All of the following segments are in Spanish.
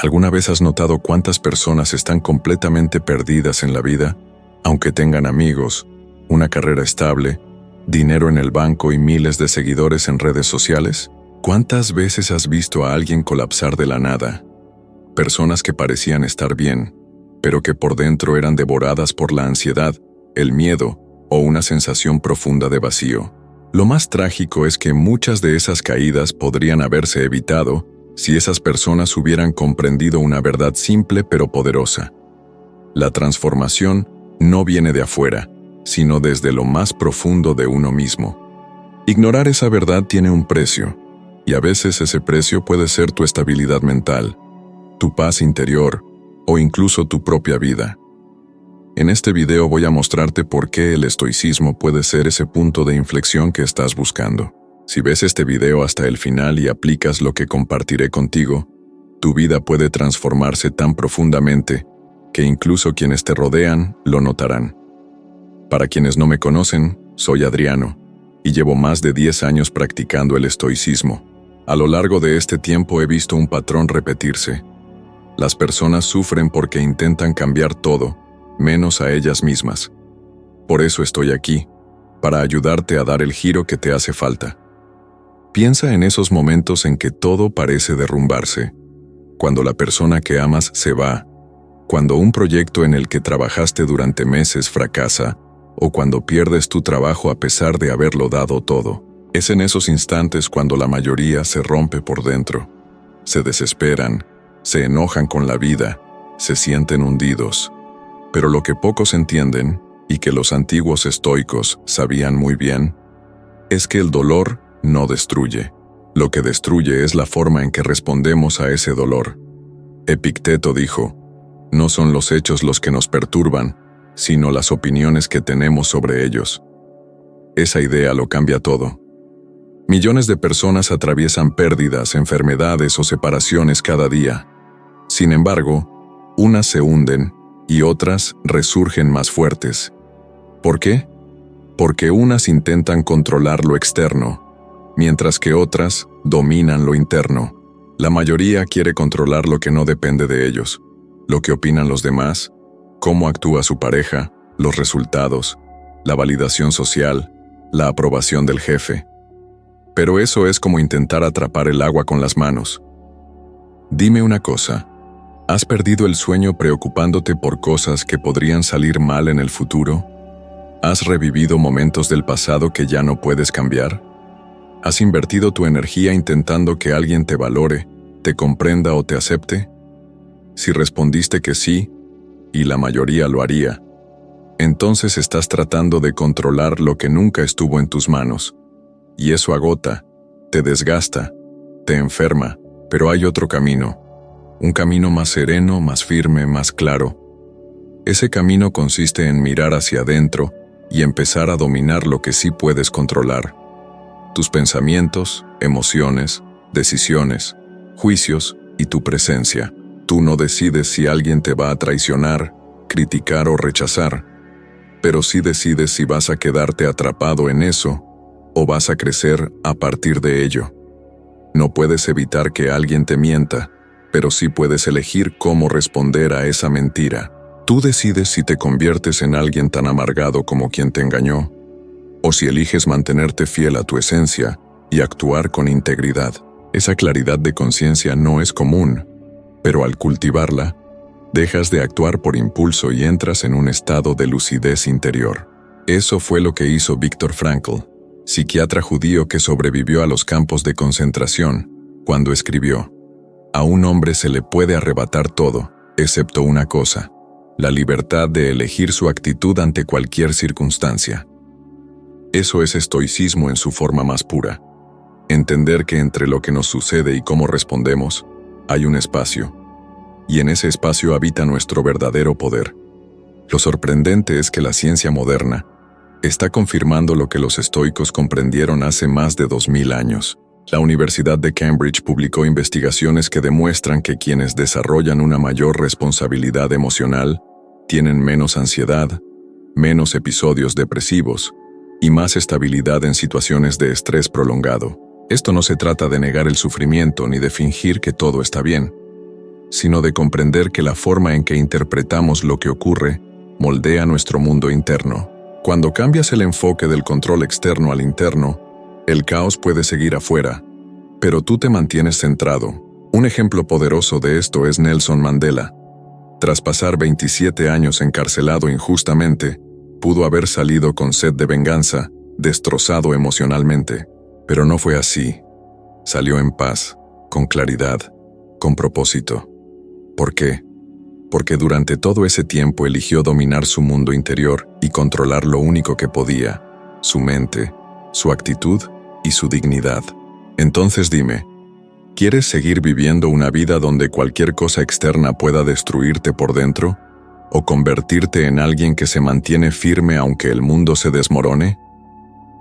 ¿Alguna vez has notado cuántas personas están completamente perdidas en la vida, aunque tengan amigos, una carrera estable, dinero en el banco y miles de seguidores en redes sociales? ¿Cuántas veces has visto a alguien colapsar de la nada? Personas que parecían estar bien, pero que por dentro eran devoradas por la ansiedad, el miedo o una sensación profunda de vacío. Lo más trágico es que muchas de esas caídas podrían haberse evitado si esas personas hubieran comprendido una verdad simple pero poderosa. La transformación no viene de afuera, sino desde lo más profundo de uno mismo. Ignorar esa verdad tiene un precio, y a veces ese precio puede ser tu estabilidad mental, tu paz interior o incluso tu propia vida. En este video voy a mostrarte por qué el estoicismo puede ser ese punto de inflexión que estás buscando. Si ves este video hasta el final y aplicas lo que compartiré contigo, tu vida puede transformarse tan profundamente que incluso quienes te rodean lo notarán. Para quienes no me conocen, soy Adriano, y llevo más de 10 años practicando el estoicismo. A lo largo de este tiempo he visto un patrón repetirse. Las personas sufren porque intentan cambiar todo, menos a ellas mismas. Por eso estoy aquí, para ayudarte a dar el giro que te hace falta. Piensa en esos momentos en que todo parece derrumbarse, cuando la persona que amas se va, cuando un proyecto en el que trabajaste durante meses fracasa, o cuando pierdes tu trabajo a pesar de haberlo dado todo. Es en esos instantes cuando la mayoría se rompe por dentro. Se desesperan, se enojan con la vida, se sienten hundidos. Pero lo que pocos entienden, y que los antiguos estoicos sabían muy bien, es que el dolor no destruye. Lo que destruye es la forma en que respondemos a ese dolor. Epicteto dijo: no son los hechos los que nos perturban, sino las opiniones que tenemos sobre ellos. Esa idea lo cambia todo. Millones de personas atraviesan pérdidas, enfermedades o separaciones cada día. Sin embargo, unas se hunden y otras resurgen más fuertes. ¿Por qué? Porque unas intentan controlar lo externo, mientras que otras dominan lo interno. La mayoría quiere controlar lo que no depende de ellos, lo que opinan los demás, cómo actúa su pareja, los resultados, la validación social, la aprobación del jefe. Pero eso es como intentar atrapar el agua con las manos. Dime una cosa, ¿has perdido el sueño preocupándote por cosas que podrían salir mal en el futuro? ¿Has revivido momentos del pasado que ya no puedes cambiar? ¿Has invertido tu energía intentando que alguien te valore, te comprenda o te acepte? Si respondiste que sí, y la mayoría lo haría, entonces estás tratando de controlar lo que nunca estuvo en tus manos. Y eso agota, te desgasta, te enferma, pero hay otro camino. Un camino más sereno, más firme, más claro. Ese camino consiste en mirar hacia adentro y empezar a dominar lo que sí puedes controlar. Tus pensamientos, emociones, decisiones, juicios y tu presencia. Tú no decides si alguien te va a traicionar, criticar o rechazar, pero sí decides si vas a quedarte atrapado en eso o vas a crecer a partir de ello. No puedes evitar que alguien te mienta, pero sí puedes elegir cómo responder a esa mentira. Tú decides si te conviertes en alguien tan amargado como quien te engañó, o si eliges mantenerte fiel a tu esencia y actuar con integridad. Esa claridad de conciencia no es común, pero al cultivarla, dejas de actuar por impulso y entras en un estado de lucidez interior. Eso fue lo que hizo Viktor Frankl, psiquiatra judío que sobrevivió a los campos de concentración, cuando escribió: a un hombre se le puede arrebatar todo, excepto una cosa, la libertad de elegir su actitud ante cualquier circunstancia. Eso es estoicismo en su forma más pura. Entender que entre lo que nos sucede y cómo respondemos, hay un espacio, y en ese espacio habita nuestro verdadero poder. Lo sorprendente es que la ciencia moderna está confirmando lo que los estoicos comprendieron hace más de 2000 años. La Universidad de Cambridge publicó investigaciones que demuestran que quienes desarrollan una mayor responsabilidad emocional tienen menos ansiedad, menos episodios depresivos y más estabilidad en situaciones de estrés prolongado. Esto no se trata de negar el sufrimiento ni de fingir que todo está bien. sino de comprender que la forma en que interpretamos lo que ocurre moldea nuestro mundo interno. Cuando cambias el enfoque del control externo al interno, el caos puede seguir afuera, pero tú te mantienes centrado. Un ejemplo poderoso de esto es Nelson Mandela. Tras pasar 27 años encarcelado injustamente, pudo haber salido con sed de venganza, destrozado emocionalmente. Pero no fue así. Salió en paz, con claridad, con propósito. ¿Por qué? Porque durante todo ese tiempo eligió dominar su mundo interior y controlar lo único que podía, su mente, su actitud y su dignidad. Entonces dime, ¿quieres seguir viviendo una vida donde cualquier cosa externa pueda destruirte por dentro? ¿O convertirte en alguien que se mantiene firme aunque el mundo se desmorone?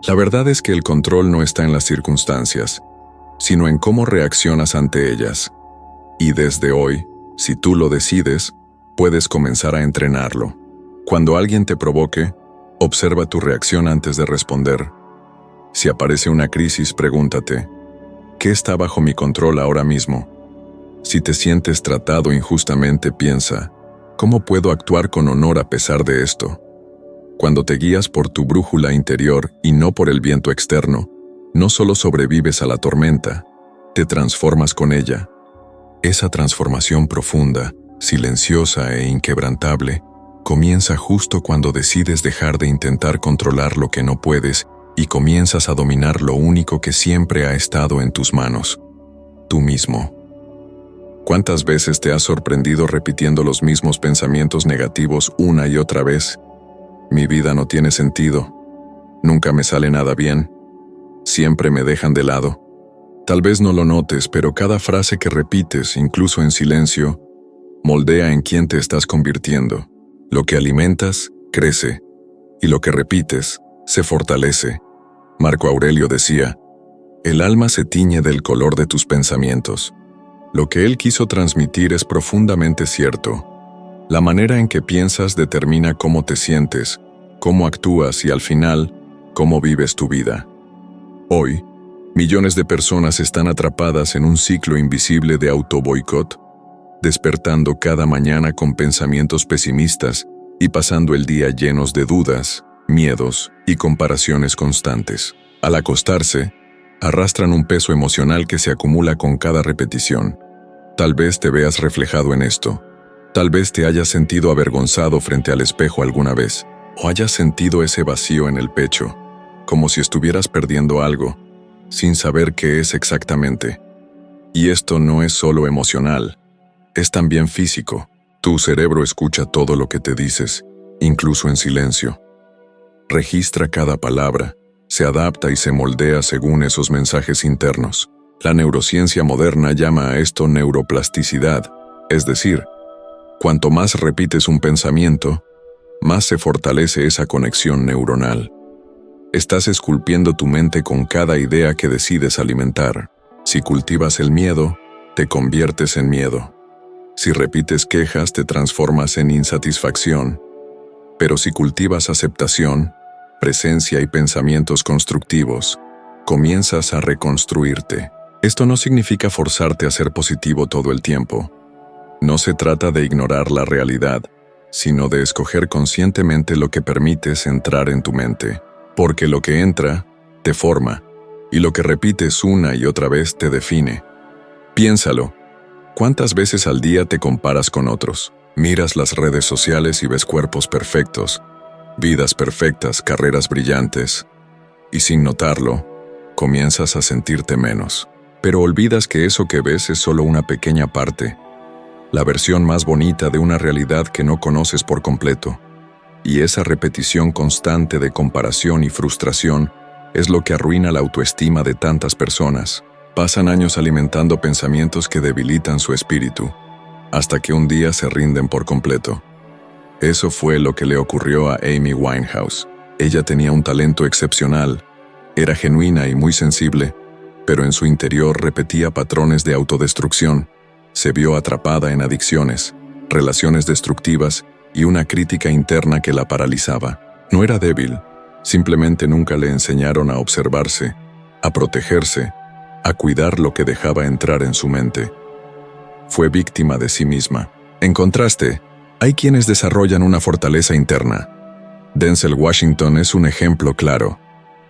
La verdad es que el control no está en las circunstancias, sino en cómo reaccionas ante ellas. Y desde hoy, si tú lo decides, puedes comenzar a entrenarlo. Cuando alguien te provoque, observa tu reacción antes de responder. Si aparece una crisis, pregúntate, ¿qué está bajo mi control ahora mismo? Si te sientes tratado injustamente, piensa, ¿cómo puedo actuar con honor a pesar de esto? Cuando te guías por tu brújula interior y no por el viento externo, no solo sobrevives a la tormenta, te transformas con ella. Esa transformación profunda, silenciosa e inquebrantable, comienza justo cuando decides dejar de intentar controlar lo que no puedes y comienzas a dominar lo único que siempre ha estado en tus manos, tú mismo. ¿Cuántas veces te has sorprendido repitiendo los mismos pensamientos negativos una y otra vez? Mi vida no tiene sentido. Nunca me sale nada bien. Siempre me dejan de lado. Tal vez no lo notes, pero cada frase que repites, incluso en silencio, moldea en quién te estás convirtiendo. Lo que alimentas, crece, y lo que repites, se fortalece. Marco Aurelio decía, el alma se tiñe del color de tus pensamientos. Lo que él quiso transmitir es profundamente cierto. La manera en que piensas determina cómo te sientes, cómo actúas y al final, cómo vives tu vida. Hoy, millones de personas están atrapadas en un ciclo invisible de autoboicot, despertando cada mañana con pensamientos pesimistas y pasando el día llenos de dudas, miedos y comparaciones constantes. Al acostarse, arrastran un peso emocional que se acumula con cada repetición. Tal vez te veas reflejado en esto. Tal vez te hayas sentido avergonzado frente al espejo alguna vez, o hayas sentido ese vacío en el pecho, como si estuvieras perdiendo algo, sin saber qué es exactamente. Y esto no es solo emocional, es también físico. Tu cerebro escucha todo lo que te dices, incluso en silencio. Registra cada palabra, se adapta y se moldea según esos mensajes internos. La neurociencia moderna llama a esto neuroplasticidad, es decir, cuanto más repites un pensamiento, más se fortalece esa conexión neuronal. Estás esculpiendo tu mente con cada idea que decides alimentar. Si cultivas el miedo, te conviertes en miedo. Si repites quejas, te transformas en insatisfacción. Pero si cultivas aceptación, presencia y pensamientos constructivos, comienzas a reconstruirte. Esto no significa forzarte a ser positivo todo el tiempo. No se trata de ignorar la realidad, sino de escoger conscientemente lo que permites entrar en tu mente. Porque lo que entra, te forma, y lo que repites una y otra vez te define. Piénsalo. ¿Cuántas veces al día te comparas con otros? Miras las redes sociales y ves cuerpos perfectos, vidas perfectas, carreras brillantes, y sin notarlo, comienzas a sentirte menos. Pero olvidas que eso que ves es solo una pequeña parte, la versión más bonita de una realidad que no conoces por completo. Y esa repetición constante de comparación y frustración es lo que arruina la autoestima de tantas personas. Pasan años alimentando pensamientos que debilitan su espíritu, hasta que un día se rinden por completo. Eso fue lo que le ocurrió a Amy Winehouse. Ella tenía un talento excepcional, era genuina y muy sensible, pero en su interior repetía patrones de autodestrucción. Se vio atrapada en adicciones, relaciones destructivas y una crítica interna que la paralizaba. No era débil, simplemente nunca le enseñaron a observarse, a protegerse, a cuidar lo que dejaba entrar en su mente. fue víctima de sí misma. En contraste, hay quienes desarrollan una fortaleza interna. Denzel Washington es un ejemplo claro.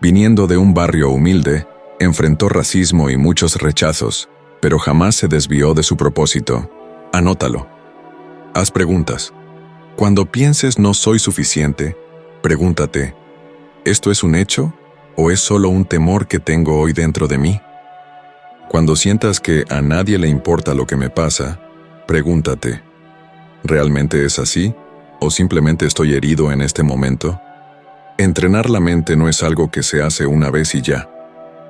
Viniendo de un barrio humilde, enfrentó racismo y muchos rechazos, pero jamás se desvió de su propósito. Anótalo. Haz preguntas. Cuando pienses no soy suficiente, pregúntate, ¿esto es un hecho o es solo un temor que tengo hoy dentro de mí? Cuando sientas que a nadie le importa lo que me pasa, pregúntate, ¿realmente es así o simplemente estoy herido en este momento? Entrenar la mente no es algo que se hace una vez y ya.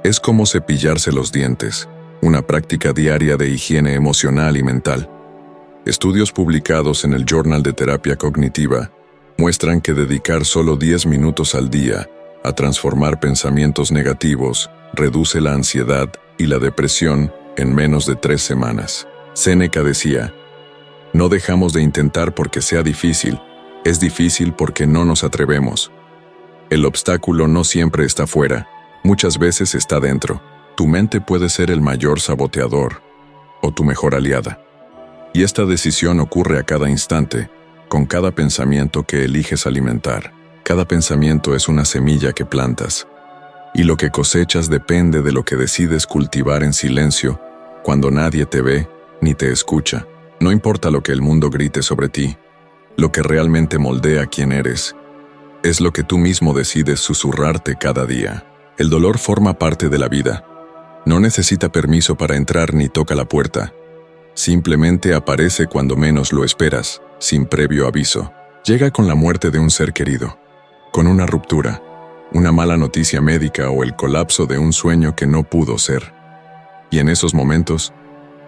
Es como cepillarse los dientes, una práctica diaria de higiene emocional y mental. Estudios publicados en el Journal de Terapia Cognitiva muestran que dedicar solo 10 minutos al día a transformar pensamientos negativos reduce la ansiedad y la depresión en menos de 3 semanas. Séneca decía, no dejamos de intentar porque sea difícil, es difícil porque no nos atrevemos. El obstáculo no siempre está fuera, muchas veces está dentro. Tu mente puede ser el mayor saboteador o tu mejor aliada. Y esta decisión ocurre a cada instante, con cada pensamiento que eliges alimentar. Cada pensamiento es una semilla que plantas. Y lo que cosechas depende de lo que decides cultivar en silencio, cuando nadie te ve ni te escucha. No importa lo que el mundo grite sobre ti, lo que realmente moldea quién eres, es lo que tú mismo decides susurrarte cada día. El dolor forma parte de la vida. No necesita permiso para entrar ni toca la puerta. Simplemente aparece cuando menos lo esperas, sin previo aviso. Llega con la muerte de un ser querido, con una ruptura, una mala noticia médica o el colapso de un sueño que no pudo ser. Y en esos momentos,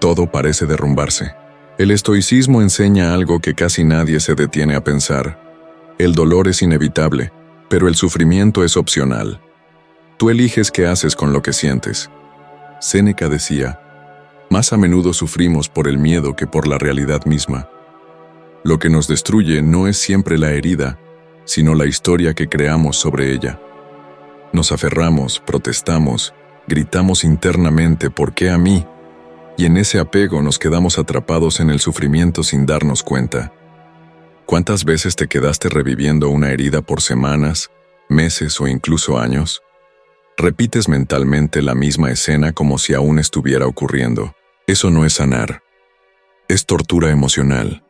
todo parece derrumbarse. El estoicismo enseña algo que casi nadie se detiene a pensar. El dolor es inevitable, pero el sufrimiento es opcional. Tú eliges qué haces con lo que sientes. Séneca decía, más a menudo sufrimos por el miedo que por la realidad misma. Lo que nos destruye no es siempre la herida, sino la historia que creamos sobre ella. Nos aferramos, protestamos, gritamos internamente ¿por qué a mí? Y en ese apego nos quedamos atrapados en el sufrimiento sin darnos cuenta. ¿Cuántas veces te quedaste reviviendo una herida por semanas, meses o incluso años? Repites mentalmente la misma escena como si aún estuviera ocurriendo. Eso no es sanar. Es tortura emocional.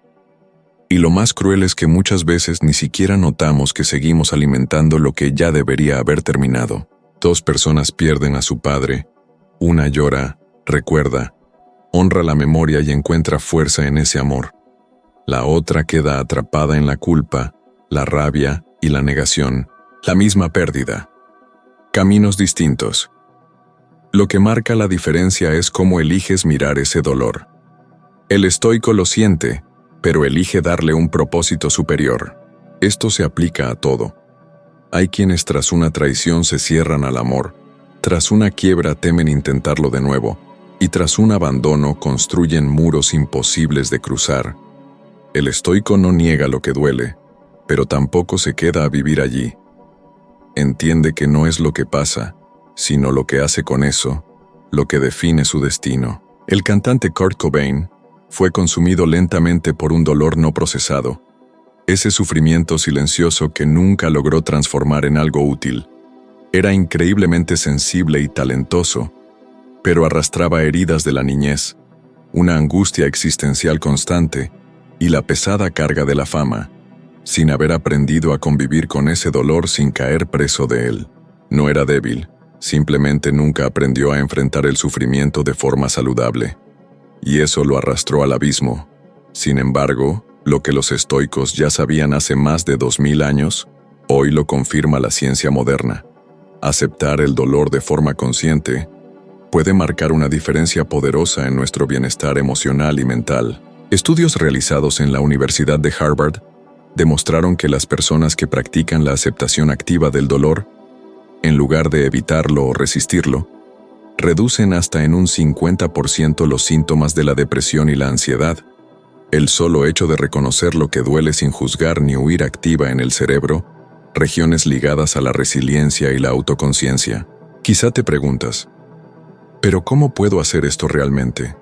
Y lo más cruel es que muchas veces ni siquiera notamos que seguimos alimentando lo que ya debería haber terminado. 2 personas pierden a su padre. Una llora, recuerda, honra la memoria y encuentra fuerza en ese amor. La otra queda atrapada en la culpa, la rabia y la negación. La misma pérdida. Caminos distintos. Lo que marca la diferencia es cómo eliges mirar ese dolor. El estoico lo siente, pero elige darle un propósito superior. Esto se aplica a todo. Hay quienes tras una traición se cierran al amor, tras una quiebra temen intentarlo de nuevo, y tras un abandono construyen muros imposibles de cruzar. El estoico no niega lo que duele, pero tampoco se queda a vivir allí. Entiende que no es lo que pasa, sino lo que hace con eso, lo que define su destino. El cantante Kurt Cobain fue consumido lentamente por un dolor no procesado, ese sufrimiento silencioso que nunca logró transformar en algo útil. Era increíblemente sensible y talentoso, pero arrastraba heridas de la niñez, una angustia existencial constante y la pesada carga de la fama, sin haber aprendido a convivir con ese dolor sin caer preso de él. No era débil, simplemente nunca aprendió a enfrentar el sufrimiento de forma saludable, y eso lo arrastró al abismo. Sin embargo, lo que los estoicos ya sabían hace más de 2000 años, hoy lo confirma la ciencia moderna. Aceptar el dolor de forma consciente puede marcar una diferencia poderosa en nuestro bienestar emocional y mental. Estudios realizados en la Universidad de Harvard demostraron que las personas que practican la aceptación activa del dolor, en lugar de evitarlo o resistirlo, reducen hasta en un 50% los síntomas de la depresión y la ansiedad. El solo hecho de reconocer lo que duele sin juzgar ni huir activa en el cerebro, regiones ligadas a la resiliencia y la autoconciencia. Quizá te preguntas, ¿pero cómo puedo hacer esto realmente?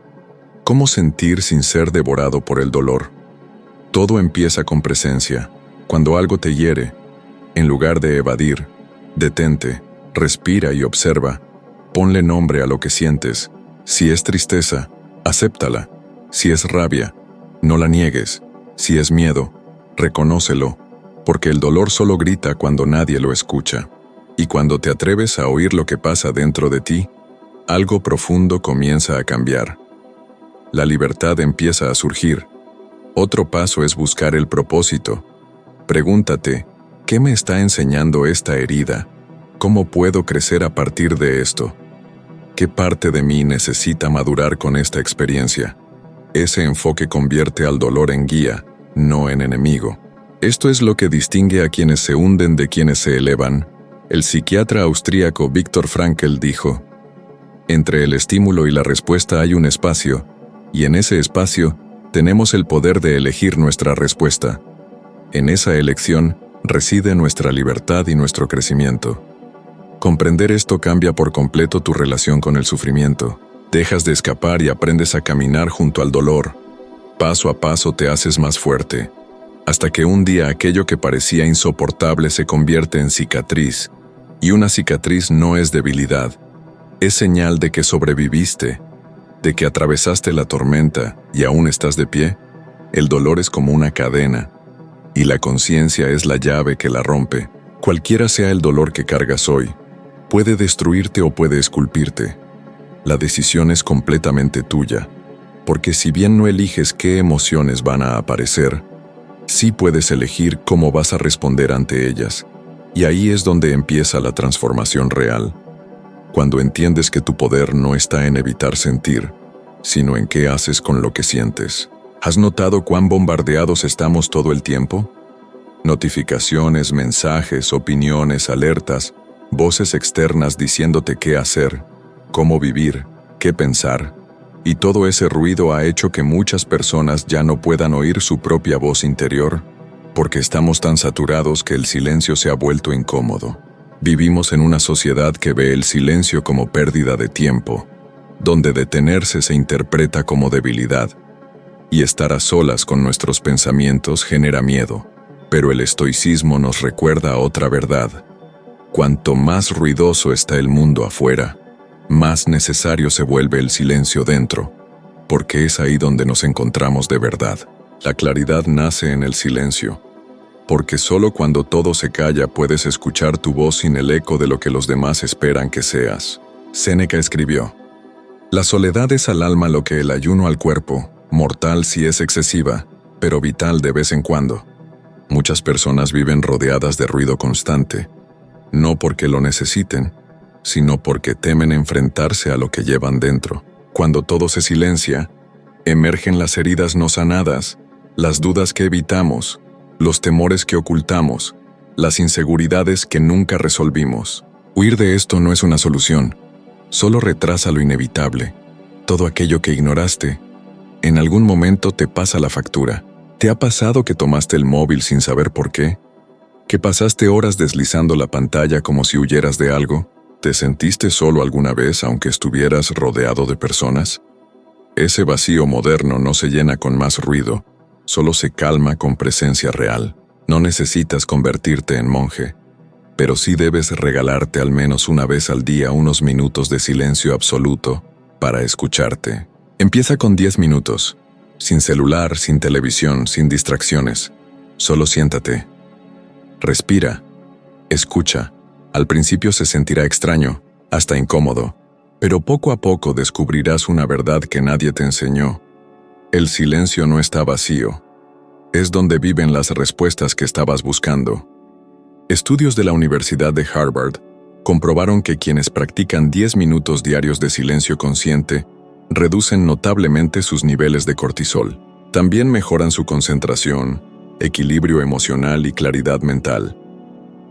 ¿Cómo sentir sin ser devorado por el dolor? Todo empieza con presencia. Cuando algo te hiere, en lugar de evadir, detente, respira y observa. Ponle nombre a lo que sientes. Si es tristeza, acéptala. Si es rabia, no la niegues. Si es miedo, reconócelo, porque el dolor solo grita cuando nadie lo escucha. Y cuando te atreves a oír lo que pasa dentro de ti, algo profundo comienza a cambiar. La libertad empieza a surgir. Otro paso es buscar el propósito. Pregúntate, ¿qué me está enseñando esta herida? ¿Cómo puedo crecer a partir de esto? ¿Qué parte de mí necesita madurar con esta experiencia? Ese enfoque convierte al dolor en guía, no en enemigo. Esto es lo que distingue a quienes se hunden de quienes se elevan. El psiquiatra austríaco Viktor Frankl dijo: entre el estímulo y la respuesta hay un espacio, y en ese espacio tenemos el poder de elegir nuestra respuesta. En esa elección reside nuestra libertad y nuestro crecimiento. Comprender esto cambia por completo tu relación con el sufrimiento. Dejas de escapar y aprendes a caminar junto al dolor. Paso a paso te haces más fuerte, hasta que un día aquello que parecía insoportable se convierte en cicatriz, y una cicatriz no es debilidad, es señal de que sobreviviste, de que atravesaste la tormenta y aún estás de pie. El dolor es como una cadena, y la conciencia es la llave que la rompe. Cualquiera sea el dolor que cargas hoy, puede destruirte o puede esculpirte. La decisión es completamente tuya, porque si bien no eliges qué emociones van a aparecer, sí puedes elegir cómo vas a responder ante ellas. Y ahí es donde empieza la transformación real. Cuando entiendes que tu poder no está en evitar sentir, sino en qué haces con lo que sientes. ¿Has notado cuán bombardeados estamos todo el tiempo? Notificaciones, mensajes, opiniones, alertas, voces externas diciéndote qué hacer, cómo vivir, qué pensar, y todo ese ruido ha hecho que muchas personas ya no puedan oír su propia voz interior, porque estamos tan saturados que el silencio se ha vuelto incómodo. Vivimos en una sociedad que ve el silencio como pérdida de tiempo, donde detenerse se interpreta como debilidad, y estar a solas con nuestros pensamientos genera miedo. Pero el estoicismo nos recuerda otra verdad. Cuanto más ruidoso está el mundo afuera, más necesario se vuelve el silencio dentro, porque es ahí donde nos encontramos de verdad. La claridad nace en el silencio, porque solo cuando todo se calla puedes escuchar tu voz sin el eco de lo que los demás esperan que seas. Séneca escribió: la soledad es al alma lo que el ayuno al cuerpo, mortal si es excesiva, pero vital de vez en cuando. Muchas personas viven rodeadas de ruido constante, no porque lo necesiten, sino porque temen enfrentarse a lo que llevan dentro. Cuando todo se silencia, emergen las heridas no sanadas, las dudas que evitamos, los temores que ocultamos, las inseguridades que nunca resolvimos. Huir de esto no es una solución, solo retrasa lo inevitable. Todo aquello que ignoraste, en algún momento te pasa la factura. ¿Te ha pasado que tomaste el móvil sin saber por qué? ¿Que pasaste horas deslizando la pantalla como si huyeras de algo? ¿Te sentiste solo alguna vez aunque estuvieras rodeado de personas? Ese vacío moderno no se llena con más ruido, solo se calma con presencia real. No necesitas convertirte en monje, pero sí debes regalarte al menos una vez al día unos minutos de silencio absoluto para escucharte. Empieza con 10 minutos, sin celular, sin televisión, sin distracciones. Solo siéntate. Respira. Escucha. Al principio se sentirá extraño, hasta incómodo, pero poco a poco descubrirás una verdad que nadie te enseñó. El silencio no está vacío. Es donde viven las respuestas que estabas buscando. Estudios de la Universidad de Harvard comprobaron que quienes practican 10 minutos diarios de silencio consciente reducen notablemente sus niveles de cortisol. También mejoran su concentración, equilibrio emocional y claridad mental.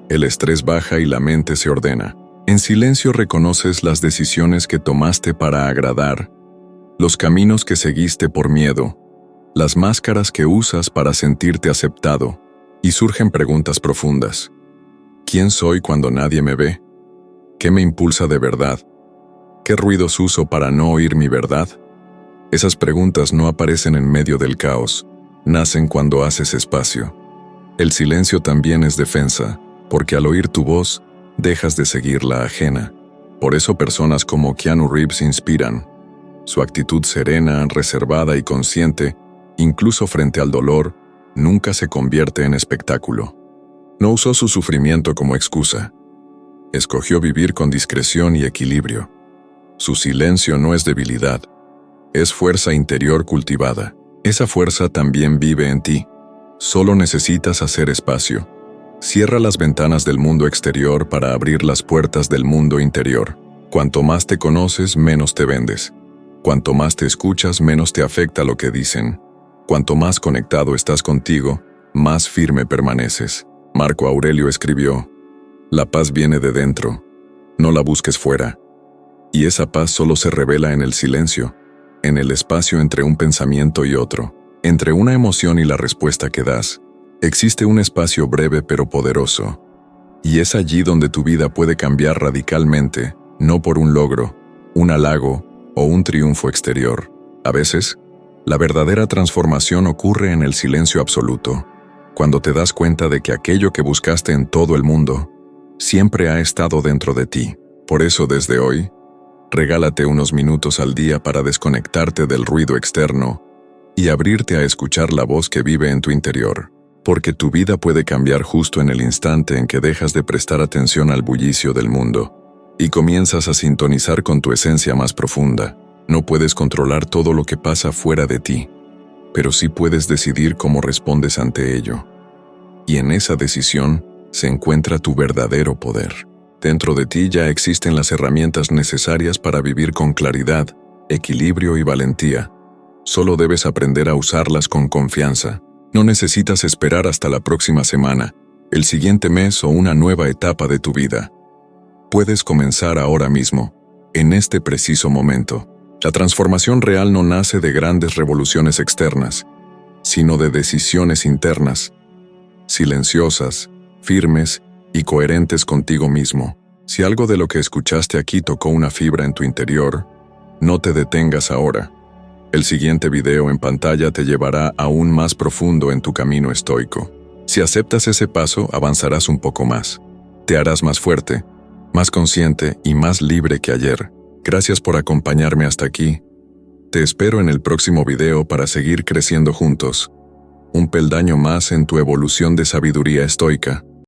El estrés baja y la mente se ordena. En silencio reconoces las decisiones que tomaste para agradar, los caminos que seguiste por miedo, las máscaras que usas para sentirte aceptado, y surgen preguntas profundas. ¿Quién soy cuando nadie me ve? ¿Qué me impulsa de verdad? ¿Qué ruidos uso para no oír mi verdad? Esas preguntas no aparecen en medio del caos, nacen cuando haces espacio. El silencio también es defensa, porque al oír tu voz, dejas de seguir la ajena. Por eso personas como Keanu Reeves inspiran. Su actitud serena, reservada y consciente, incluso frente al dolor, nunca se convierte en espectáculo. No usó su sufrimiento como excusa. Escogió vivir con discreción y equilibrio. Su silencio no es debilidad, es fuerza interior cultivada. Esa fuerza también vive en ti. Solo necesitas hacer espacio. Cierra las ventanas del mundo exterior para abrir las puertas del mundo interior. Cuanto más te conoces, menos te vendes. Cuanto más te escuchas, menos te afecta lo que dicen. Cuanto más conectado estás contigo, más firme permaneces. Marco Aurelio escribió: la paz viene de dentro, no la busques fuera. Y esa paz solo se revela en el silencio, en el espacio entre un pensamiento y otro, entre una emoción y la respuesta que das. Existe un espacio breve pero poderoso. Y es allí donde tu vida puede cambiar radicalmente, no por un logro, un halago o un triunfo exterior. A veces, la verdadera transformación ocurre en el silencio absoluto, cuando te das cuenta de que aquello que buscaste en todo el mundo siempre ha estado dentro de ti. Por eso, desde hoy, regálate unos minutos al día para desconectarte del ruido externo y abrirte a escuchar la voz que vive en tu interior. Porque tu vida puede cambiar justo en el instante en que dejas de prestar atención al bullicio del mundo y comienzas a sintonizar con tu esencia más profunda. No puedes controlar todo lo que pasa fuera de ti, pero sí puedes decidir cómo respondes ante ello. Y en esa decisión se encuentra tu verdadero poder. Dentro de ti ya existen las herramientas necesarias para vivir con claridad, equilibrio y valentía. Solo debes aprender a usarlas con confianza. No necesitas esperar hasta la próxima semana, el siguiente mes o una nueva etapa de tu vida. Puedes comenzar ahora mismo, en este preciso momento. La transformación real no nace de grandes revoluciones externas, sino de decisiones internas, silenciosas, firmes y coherentes contigo mismo. Si algo de lo que escuchaste aquí tocó una fibra en tu interior, no te detengas ahora. El siguiente video en pantalla te llevará aún más profundo en tu camino estoico. Si aceptas ese paso, avanzarás un poco más. Te harás más fuerte, más consciente y más libre que ayer. Gracias por acompañarme hasta aquí. Te espero en el próximo video para seguir creciendo juntos. Un peldaño más en tu evolución de sabiduría estoica.